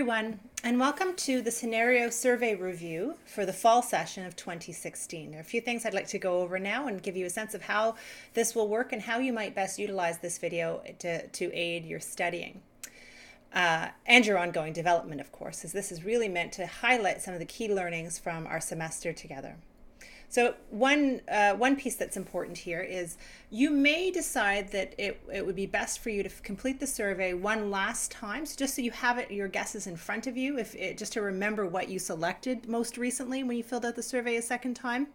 everyone, and welcome to the scenario survey review for the fall session of 2016. There are a few things I'd like to go over now and give you a sense of how this will work and how you might best utilize this video to aid your studying. And your ongoing development, of course, as this is really meant to highlight some of the key learnings from our semester together. So one piece that's important here is you may decide that it would be best for you to complete the survey one last time, so just so you have your guesses in front of you, just to remember what you selected most recently when you filled out the survey a second time,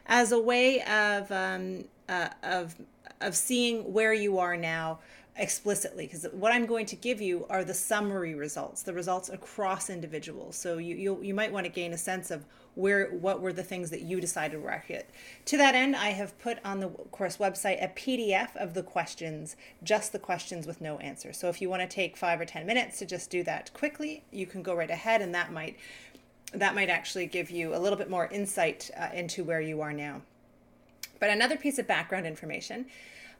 as a way of seeing where you are now explicitly, because what I'm going to give you are the summary results, the results across individuals. So you might want to gain a sense of what were the things that you decided were accurate. To that end, I have put on the course website a PDF of the questions, just the questions with no answer. So if you want to take 5 or 10 minutes to just do that quickly, you can go right ahead, and that might actually give you a little bit more insight into where you are now. But another piece of background information,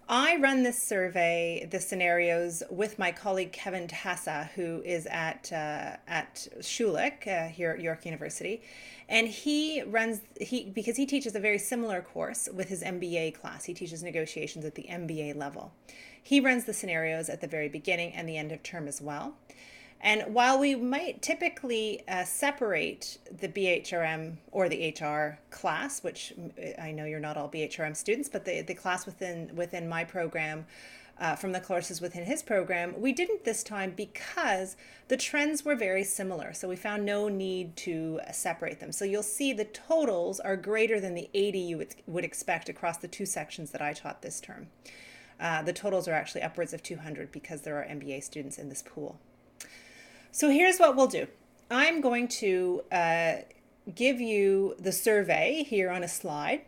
I run this survey, the scenarios, with my colleague Kevin Tassa, who is at Schulich here at York University, and because he teaches a very similar course with his MBA class. He teaches negotiations at the MBA level. He runs the scenarios at the very beginning and the end of term as well. And while we might typically separate the BHRM or the HR class, which I know you're not all BHRM students, but the class within my program from the courses within his program, we didn't this time because the trends were very similar. So we found no need to separate them. So you'll see the totals are greater than the 80 you would expect across the two sections that I taught this term. The totals are actually upwards of 200 because there are MBA students in this pool. So here's what we'll do. I'm going to give you the survey here on a slide.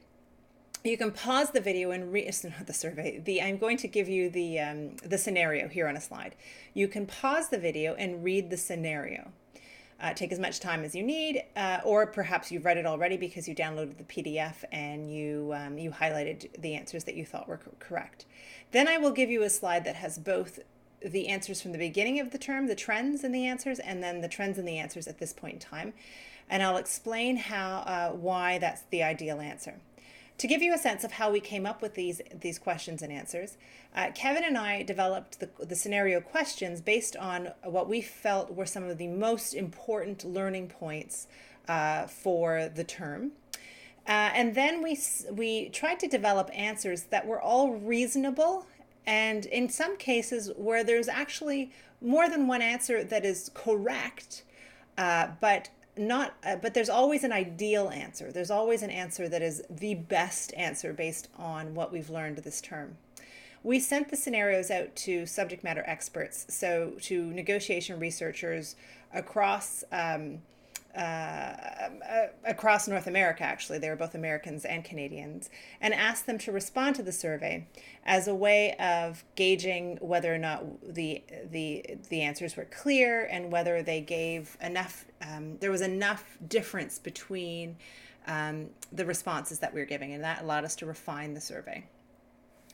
You can pause the video and not the survey. I'm going to give you the scenario here on a slide. You can pause the video and read the scenario. Take as much time as you need, or perhaps you've read it already because you downloaded the PDF and you highlighted the answers that you thought were correct. Then I will give you a slide that has both the answers from the beginning of the term, the trends in the answers, and then the trends in the answers at this point in time. And I'll explain why that's the ideal answer. To give you a sense of how we came up with these questions and answers, Kevin and I developed the scenario questions based on what we felt were some of the most important learning points for the term. And then we tried to develop answers that were all reasonable, and in some cases where there's actually more than one answer that is correct, but there's always an ideal answer. There's always an answer that is the best answer based on what we've learned this term. We sent the scenarios out to subject matter experts, so to negotiation researchers across North America. Actually, they were both Americans and Canadians, and asked them to respond to the survey as a way of gauging whether or not the answers were clear and whether they gave enough. There was enough difference between the responses that we were giving, and that allowed us to refine the survey.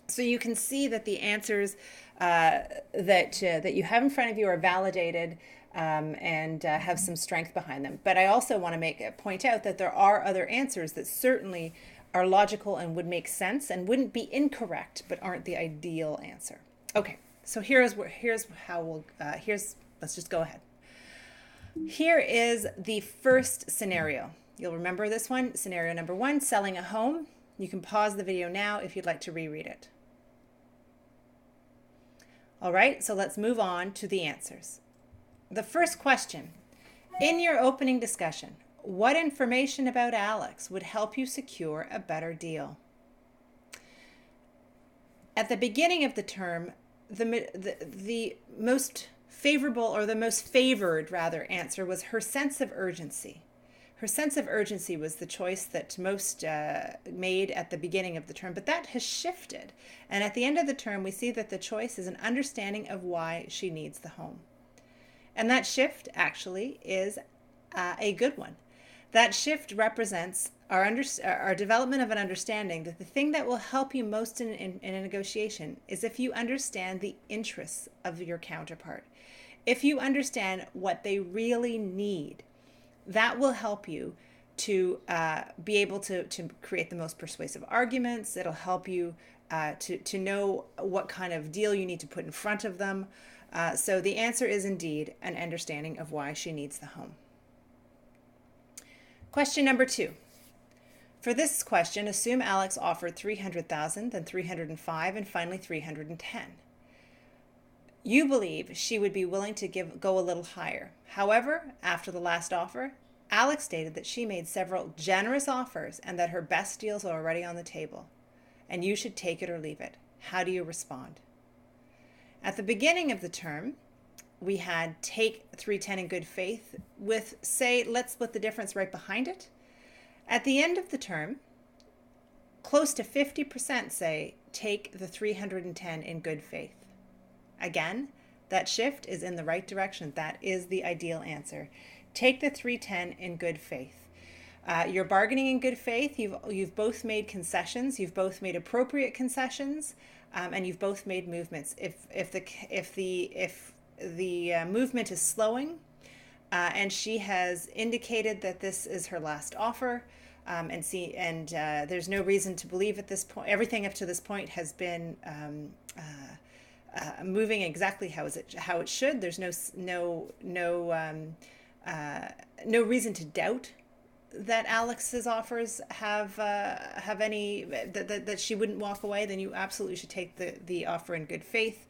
So you can see that the answers that you have in front of you are validated and have some strength behind them. But I also want to point out that there are other answers that certainly are logical and would make sense and wouldn't be incorrect, but aren't the ideal answer. Okay, so let's just go ahead. Here is the first scenario. You'll remember this one, scenario number 1, selling a home. You can pause the video now if you'd like to reread it. All right, so let's move on to the answers. The first question, in your opening discussion, what information about Alex would help you secure a better deal? At the beginning of the term, the most favorable, or the most favored rather, answer was her sense of urgency. Her sense of urgency was the choice that most made at the beginning of the term, but that has shifted. And at the end of the term, we see that the choice is an understanding of why she needs the home. And that shift actually is a good one. That shift represents our development of an understanding that the thing that will help you most in a negotiation is if you understand the interests of your counterpart. If you understand what they really need, that will help you to be able to create the most persuasive arguments. It'll help you to know what kind of deal you need to put in front of them. So the answer is indeed an understanding of why she needs the home. Question number 2. For this question, assume Alex offered $300,000, then $305,000, and finally $310,000. You believe she would be willing to go a little higher. However, after the last offer, Alex stated that she made several generous offers and that her best deals are already on the table, and you should take it or leave it. How do you respond? At the beginning of the term, we had take 310 in good faith with, say, let's split the difference right behind it. At the end of the term, close to 50% say take the 310 in good faith. Again, that shift is in the right direction. That is the ideal answer. Take the 310 in good faith. You're bargaining in good faith. You've both made concessions. You've both made appropriate concessions, and you've both made movements. If the movement is slowing, and she has indicated that this is her last offer, and there's no reason to believe at this point. Everything up to this point has been moving exactly how it should. There's no reason to doubt that Alex's offers have any that she wouldn't walk away. Then you absolutely should take the offer in good faith,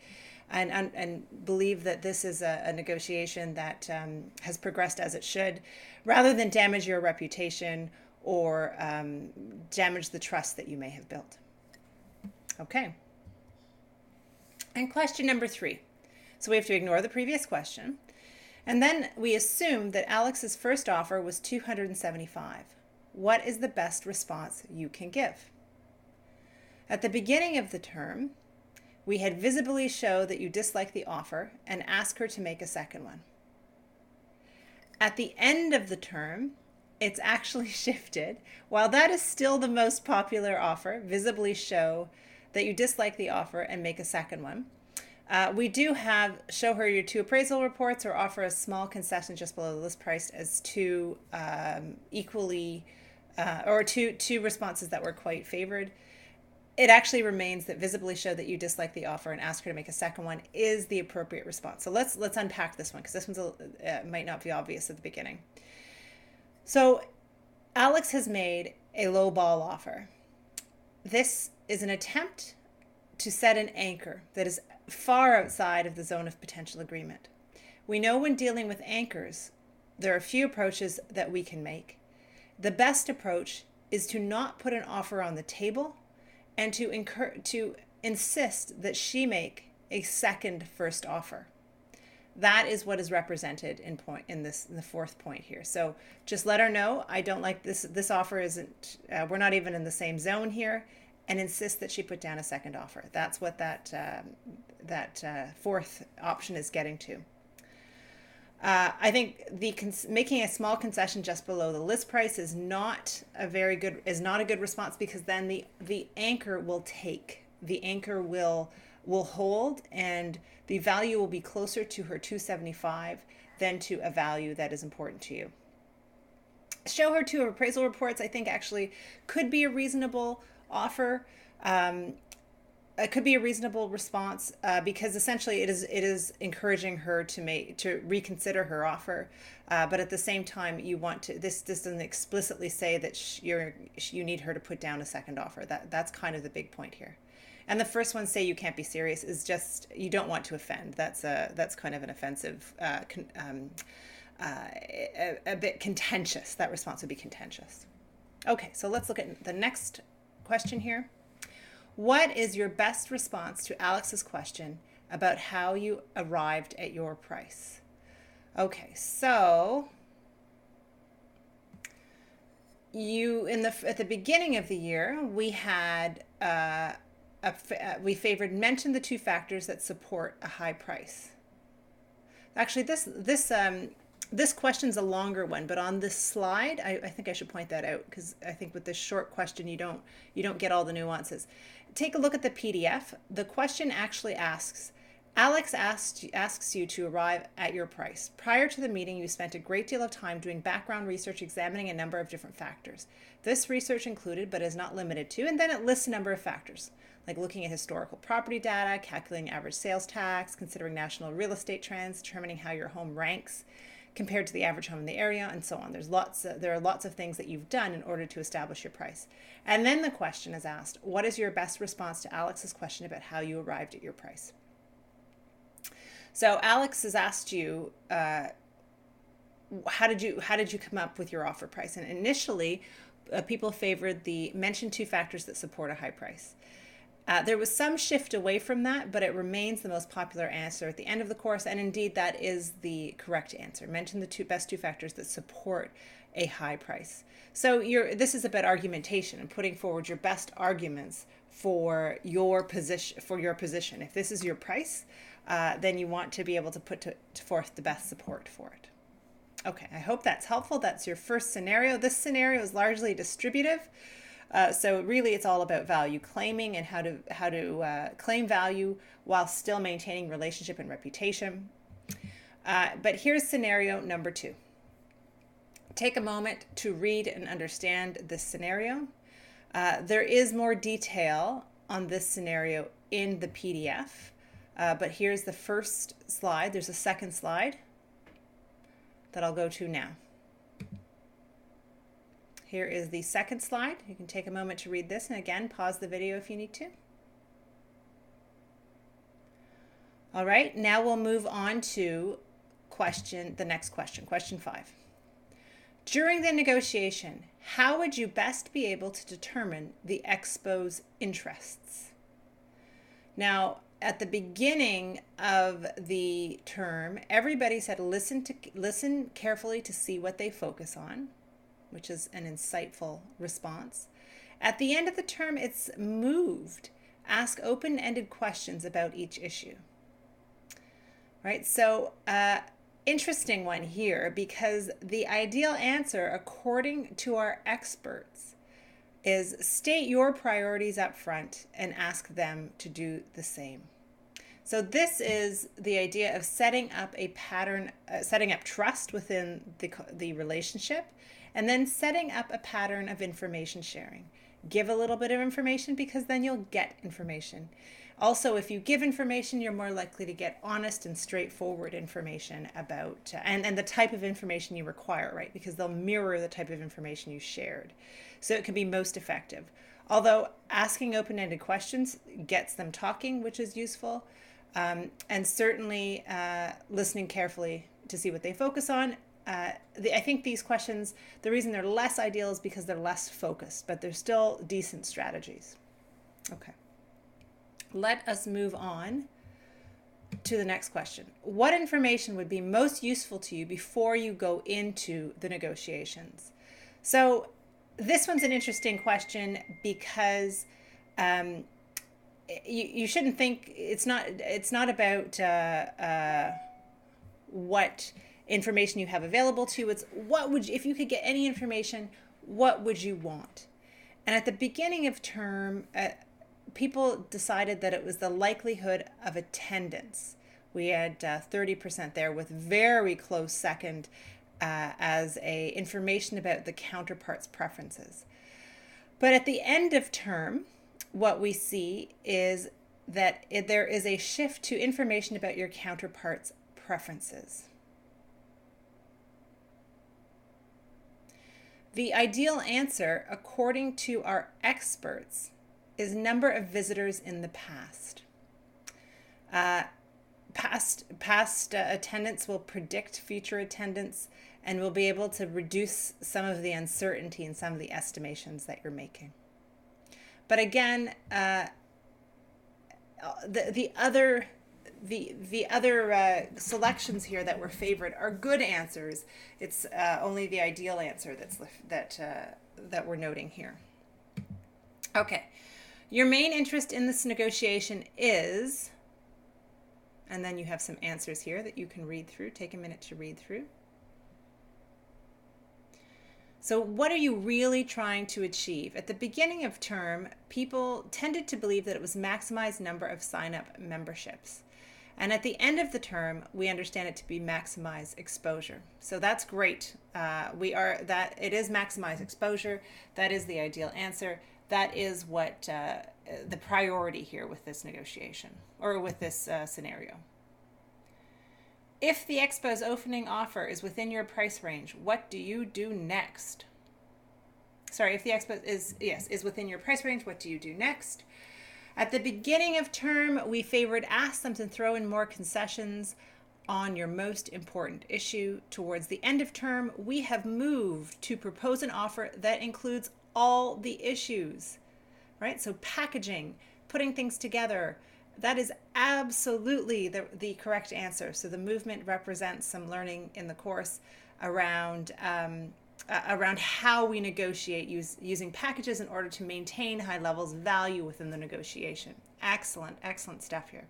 and believe that this is a negotiation that has progressed as it should, rather than damage your reputation or damage the trust that you may have built. Okay. And question number 3. So we have to ignore the previous question. And then we assume that Alex's first offer was $275,000. What is the best response you can give? At the beginning of the term, we had visibly show that you dislike the offer and ask her to make a second one. At the end of the term, it's actually shifted. While that is still the most popular offer, visibly show that you dislike the offer and make a second one. We do have show her your 2 appraisal reports or offer a small concession just below the list price as 2 equally or two responses that were quite favored. It actually remains that visibly show that you dislike the offer and ask her to make a second one is the appropriate response. So let's unpack this one, because this one's might not be obvious at the beginning. So Alex has made a low ball offer. This is an attempt to set an anchor that is far outside of the zone of potential agreement. We know when dealing with anchors, there are a few approaches that we can make. The best approach is to not put an offer on the table and to insist that she make a second first offer. That is what is represented in the 4th point here. So just let her know, I don't like this offer isn't, we're not even in the same zone here, and insist that she put down a second offer. That's what that 4th option is getting to. I think making a small concession just below the list price is not a good response, because then the anchor will take. The anchor will hold, and the value will be closer to her $275 than to a value that is important to you. Show her 2 appraisal reports, I think, actually could be a reasonable offer. It could be a reasonable response, because essentially it is encouraging her to reconsider her offer, but at the same time you want to. This doesn't explicitly say that you need her to put down a second offer. That's kind of the big point here. And the first one, say you can't be serious, is just you don't want to offend. That's kind of an offensive, a bit contentious. That response would be contentious. Okay, so let's look at the next question here. What is your best response to Alex's question about how you arrived at your price? Okay, so at the beginning of the year, we had we mentioned the 2 factors that support a high price. Actually, this question's a longer one, but on this slide, I think I should point that out, because I think with this short question, you don't get all the nuances. Take a look at the PDF. The question actually asks, Alex asks you to arrive at your price. Prior to the meeting, you spent a great deal of time doing background research, examining a number of different factors. This research included, but is not limited to, and then it lists a number of factors, like looking at historical property data, calculating average sales tax, considering national real estate trends, determining how your home ranks compared to the average home in the area, and so on. There are lots of things that you've done in order to establish your price. And then the question is asked, what is your best response to Alex's question about how you arrived at your price? So Alex has asked you, how did you come up with your offer price? And initially, people favored the mention two factors that support a high price. There was some shift away from that, but it remains the most popular answer at the end of the course, and indeed that is the correct answer. Mention the best two factors that support a high price. So this is about argumentation and putting forward your best arguments for your position. If this is your price, then you want to be able to put forth the best support for it. Okay, I hope that's helpful. That's your first scenario. This scenario is largely distributive. So really it's all about value claiming and how to claim value while still maintaining relationship and reputation. But here's scenario number 2. Take a moment to read and understand this scenario. There is more detail on this scenario in the PDF. But here's the first slide. There's a second slide that I'll go to now. Here is the second slide. You can take a moment to read this, and again, pause the video if you need to. All right, now we'll move on to the next question, question 5. During the negotiation, how would you best be able to determine the expo's interests? Now, at the beginning of the term, everybody said listen carefully to see what they focus on, which is an insightful response. At the end of the term, it's moved. Ask open-ended questions about each issue. Right? So, interesting one here, because the ideal answer, according to our experts, is state your priorities up front and ask them to do the same. So this is the idea of setting up a pattern, setting up trust within the relationship, and then setting up a pattern of information sharing. Give a little bit of information because then you'll get information. Also, if you give information, you're more likely to get honest and straightforward information about, and the type of information you require, right? Because they'll mirror the type of information you shared. So it can be most effective. Although asking open-ended questions gets them talking, which is useful. And certainly listening carefully to see what they focus on. I think these questions, the reason they're less ideal is because they're less focused, but they're still decent strategies. Okay. Let us move on to the next question. What information would be most useful to you before you go into the negotiations? So this one's an interesting question because you shouldn't think it's not about what information you have available to you. It's if you could get any information, what would you want? And at the beginning of term, people decided that it was the likelihood of attendance. We had 30% there, with very close second as information about the counterpart's preferences. But at the end of term, what we see is that there is a shift to information about your counterpart's preferences. The ideal answer, according to our experts, is number of visitors in the past. Past attendance will predict future attendance and will be able to reduce some of the uncertainty in some of the estimations that you're making. But again, the other selections here that were favored are good answers. It's only the ideal answer that we're noting here. Okay, your main interest in this negotiation is, and then you have some answers here that you can read through. Take a minute to read through. So what are you really trying to achieve? At the beginning of term, people tended to believe that it was maximize number of sign-up memberships. And at the end of the term, we understand it to be maximize exposure. So that's great. It is maximize exposure. That is the ideal answer. That is what the priority here with this negotiation or with this scenario. If the Expo's opening offer is within your price range, what do you do next? Sorry, if the Expo is within your price range, what do you do next? At the beginning of term, we favored ask them to throw in more concessions on your most important issue. Towards the end of term, we have moved to propose an offer that includes all the issues, right? So packaging, putting things together, that is absolutely the correct answer. So the movement represents some learning in the course around how we negotiate using packages in order to maintain high levels of value within the negotiation. Excellent, excellent stuff here.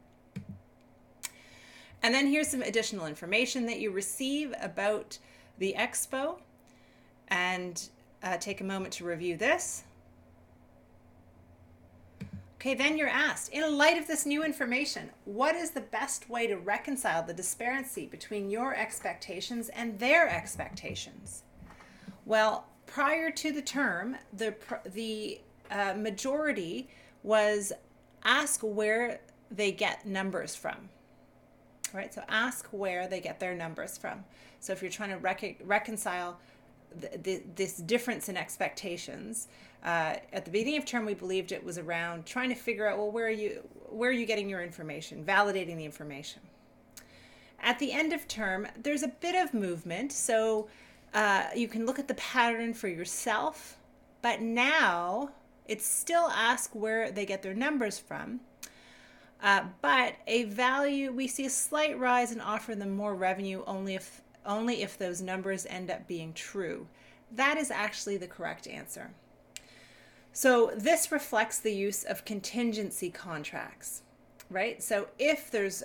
And then here's some additional information that you receive about the Expo, and take a moment to review this. Okay, then you're asked, in light of this new information, what is the best way to reconcile the disparity between your expectations and their expectations? Well, prior to the term, the majority was ask where they get numbers from, right? So ask where they get their numbers from. So if you're trying to reconcile this difference in expectations, at the beginning of term, we believed it was around trying to figure out, well, where are you getting your information, validating the information. At the end of term, there's a bit of movement, so you can look at the pattern for yourself, but now it's still ask where they get their numbers from, but we see a slight rise and offer them more revenue only if those numbers end up being true. That is actually the correct answer. So this reflects the use of contingency contracts, right? So if there's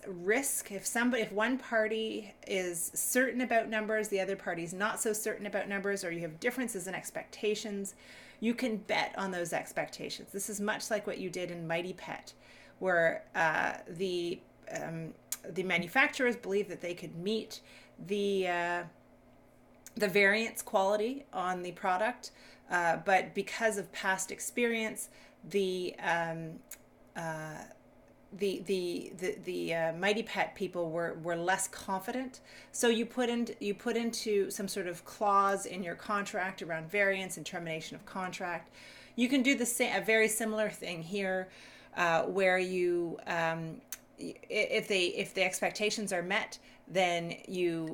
risk, if one party is certain about numbers, the other party is not so certain about numbers, or you have differences in expectations, you can bet on those expectations. This is much like what you did in Mighty Pet, where the manufacturers believed that they could meet the variance quality on the product, but because of past experience, the Mighty Pet people were less confident. So you put into some sort of clause in your contract around variance and termination of contract. You can do a very similar thing here, where you if the expectations are met, then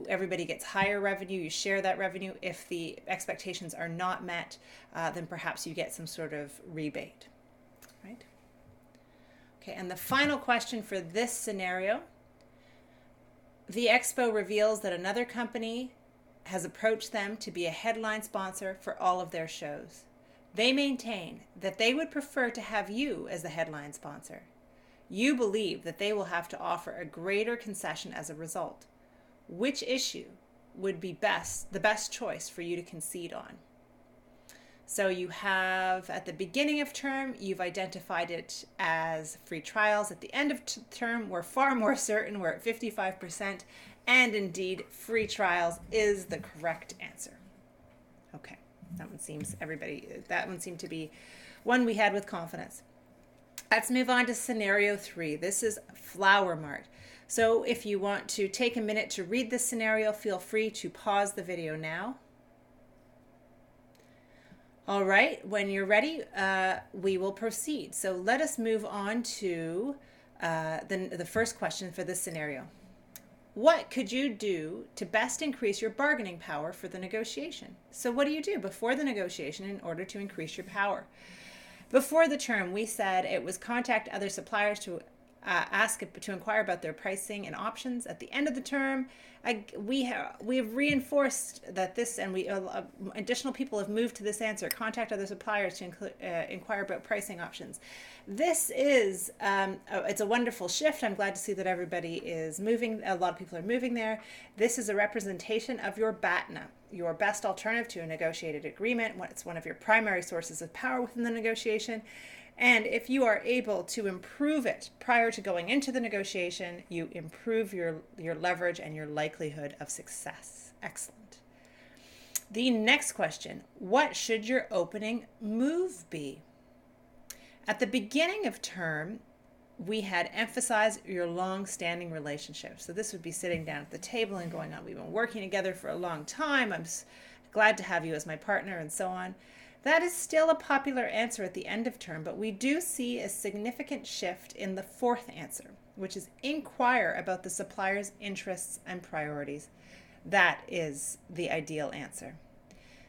everybody gets higher revenue, you share that revenue. If the expectations are not met, then perhaps you get some sort of rebate, right? Okay, and the final question for this scenario, the Expo reveals that another company has approached them to be a headline sponsor for all of their shows. They maintain that they would prefer to have you as the headline sponsor. You believe that they will have to offer a greater concession as a result. Which issue would be the best choice for you to concede on? So you have, at the beginning of term, you've identified it as free trials. At the end of term, we're far more certain. We're at 55%. And indeed, free trials is the correct answer. Okay, that one seemed to be one we had with confidence. Let's move on to scenario 3. This is Flower Mart. So if you want to take a minute to read this scenario, feel free to pause the video now. All right, when you're ready, we will proceed. So let us move on to the first question for this scenario. What could you do to best increase your bargaining power for the negotiation? So what do you do before the negotiation in order to increase your power? Before the term, we said it was contact other suppliers to to inquire about their pricing and options. At the end of the term, we have reinforced that this, and additional people have moved to this answer: contact other suppliers to inquire about pricing options. This is it's a wonderful shift. I'm glad to see that everybody is moving. A lot of people are moving there. This is a representation of your BATNA, your best alternative to a negotiated agreement. It's one of your primary sources of power within the negotiation. And if you are able to improve it prior to going into the negotiation, you improve your leverage and your likelihood of success. Excellent. The next question, what should your opening move be? At the beginning of term, we had emphasized your long-standing relationship. So this would be sitting down at the table and going on, we've been working together for a long time. I'm glad to have you as my partner, and so on. That is still a popular answer at the end of term, but we do see a significant shift in the fourth answer, which is inquire about the supplier's interests and priorities. That is the ideal answer.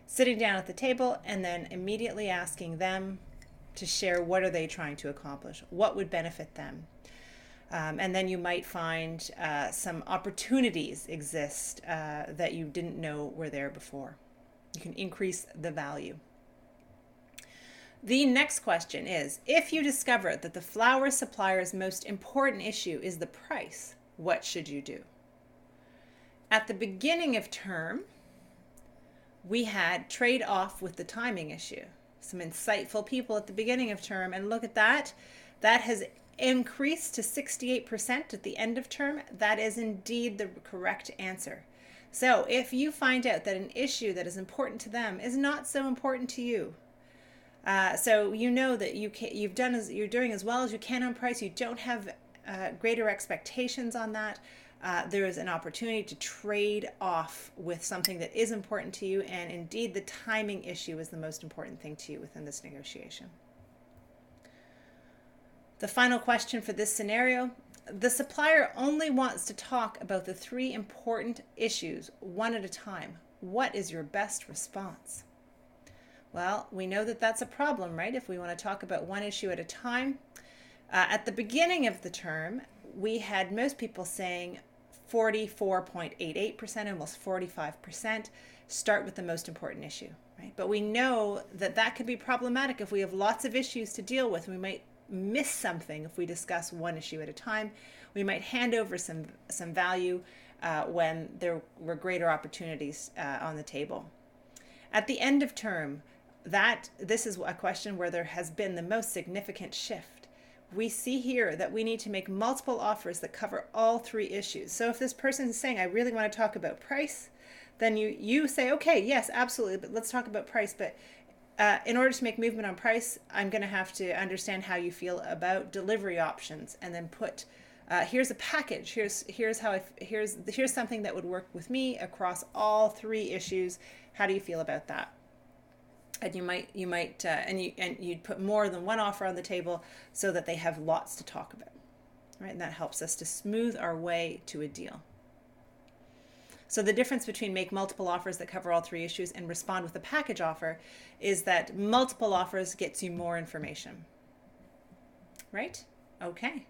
Sitting down at the table and then immediately asking them to share what are they trying to accomplish, what would benefit them. And then you might find some opportunities exist that you didn't know were there before. You can increase the value. The next question is, if you discover that the flower supplier's most important issue is the price, what should you do? At the beginning of term, we had trade off with the timing issue. Some insightful people at the beginning of term, and look at that. That has increased to 68% at the end of term. That is indeed the correct answer. So if you find out that an issue that is important to them is not so important to you, so you know that you're doing as well as you can on price, you don't have greater expectations on that, there is an opportunity to trade off with something that is important to you, and indeed the timing issue is the most important thing to you within this negotiation. The final question for this scenario, the supplier only wants to talk about the 3 important issues one at a time. What is your best response? Well, we know that that's a problem, right? If we want to talk about one issue at a time. At the beginning of the term, we had most people saying 44.88%, almost 45%, start with the most important issue, right? But we know that that could be problematic if we have lots of issues to deal with. We might miss something if we discuss one issue at a time. We might hand over some value when there were greater opportunities on the table. At the end of term, this is a question where there has been the most significant shift. We see here that we need to make multiple offers that cover all 3 issues. So if this person is saying, I really want to talk about price, then you say, okay, yes, absolutely, but let's talk about price. But in order to make movement on price, I'm going to have to understand how you feel about delivery options, and then put, here's a package. Here's something that would work with me across all 3 issues. How do you feel about that? And you'd put more than one offer on the table so that they have lots to talk about, right? And that helps us to smooth our way to a deal. So the difference between make multiple offers that cover all 3 issues and respond with a package offer is that multiple offers gets you more information, right? Okay.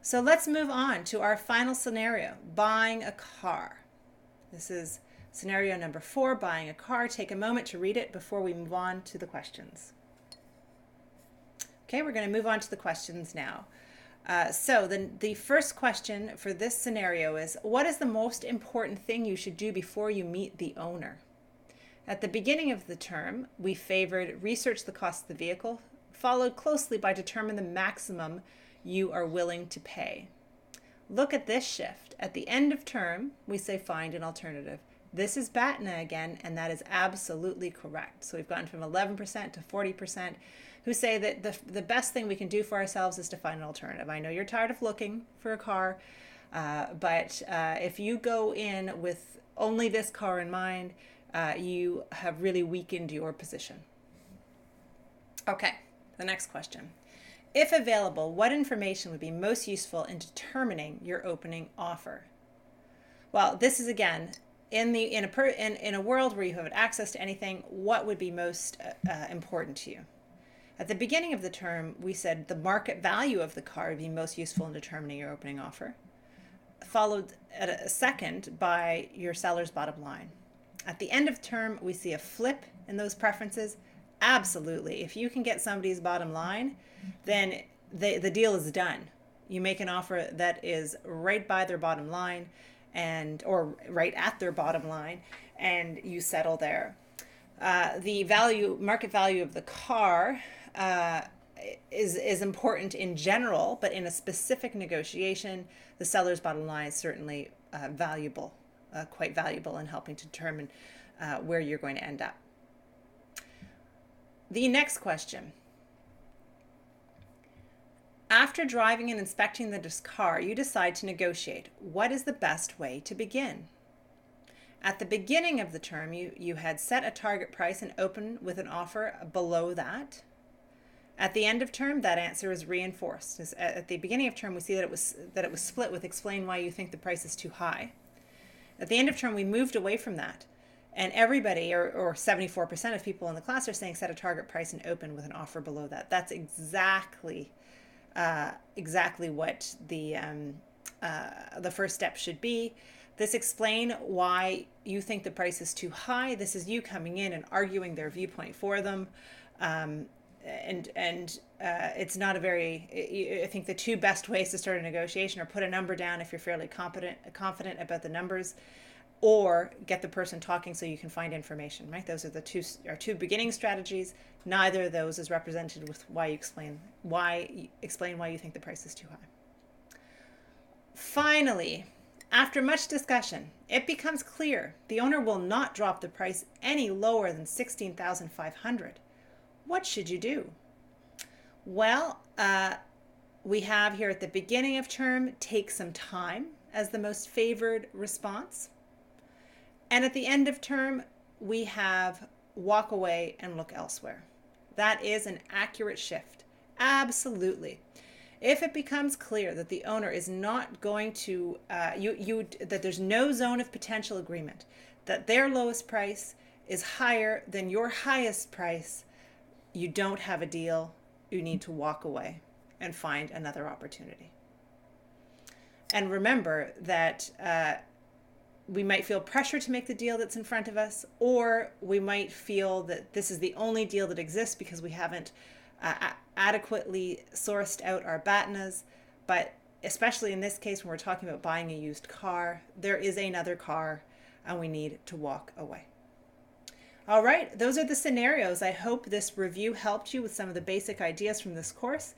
So let's move on to our final scenario, buying a car. This is scenario number 4, buying a car. Take a moment to read it before we move on to the questions. Okay, we're going to move on to the questions now. So the first question for this scenario is, what is the most important thing you should do before you meet the owner? At the beginning of the term, we favored research the cost of the vehicle, followed closely by determine the maximum you are willing to pay. Look at this shift. At the end of term, we say find an alternative. This is BATNA again, and that is absolutely correct. So we've gone from 11% to 40% who say that the best thing we can do for ourselves is to find an alternative. I know you're tired of looking for a car, but if you go in with only this car in mind, you have really weakened your position. Okay, the next question. If available, what information would be most useful in determining your opening offer? Well, this is again, in a world where you have access to anything, what would be most important to you? At the beginning of the term, we said the market value of the car would be most useful in determining your opening offer, followed at a second by your seller's bottom line. At the end of the term, we see a flip in those preferences. Absolutely. If you can get somebody's bottom line, then the deal is done. You make an offer that is right by their bottom line, or right at their bottom line, and you settle there. The market value of the car is important in general, but in a specific negotiation, the seller's bottom line is certainly valuable, quite valuable in helping to determine where you're going to end up. The next question. After driving and inspecting the car, you decide to negotiate. What is the best way to begin? At the beginning of the term, you had set a target price and open with an offer below that. At the end of term, that answer is reinforced. At the beginning of term, we see that it was split with explain why you think the price is too high. At the end of term, we moved away from that. And everybody, or 74% of people in the class, are saying set a target price and open with an offer below that. That's exactly what the first step should be. This explain why you think the price is too high. This is you coming in and arguing their viewpoint for them. It's not a very, I think the two best ways to start a negotiation are put a number down if you're fairly confident about the numbers, or get the person talking so you can find information, right? Those are the two beginning strategies. Neither of those is represented with why you explain why you think the price is too high. Finally, after much discussion, it becomes clear the owner will not drop the price any lower than $16,500. What should you do? Well, we have here at the beginning of term, take some time as the most favored response. And at the end of term, we have walk away and look elsewhere. That is an accurate shift. Absolutely. If it becomes clear that the owner is not going to, that there's no zone of potential agreement, that their lowest price is higher than your highest price, you don't have a deal. You need to walk away and find another opportunity. And remember that we might feel pressure to make the deal that's in front of us, or we might feel that this is the only deal that exists because we haven't adequately sourced out our BATNAs. But especially in this case, when we're talking about buying a used car, there is another car and we need to walk away. All right, those are the scenarios. I hope this review helped you with some of the basic ideas from this course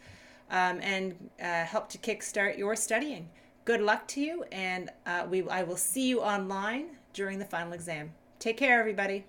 and helped to kickstart your studying. Good luck to you, and I will see you online during the final exam. Take care, everybody.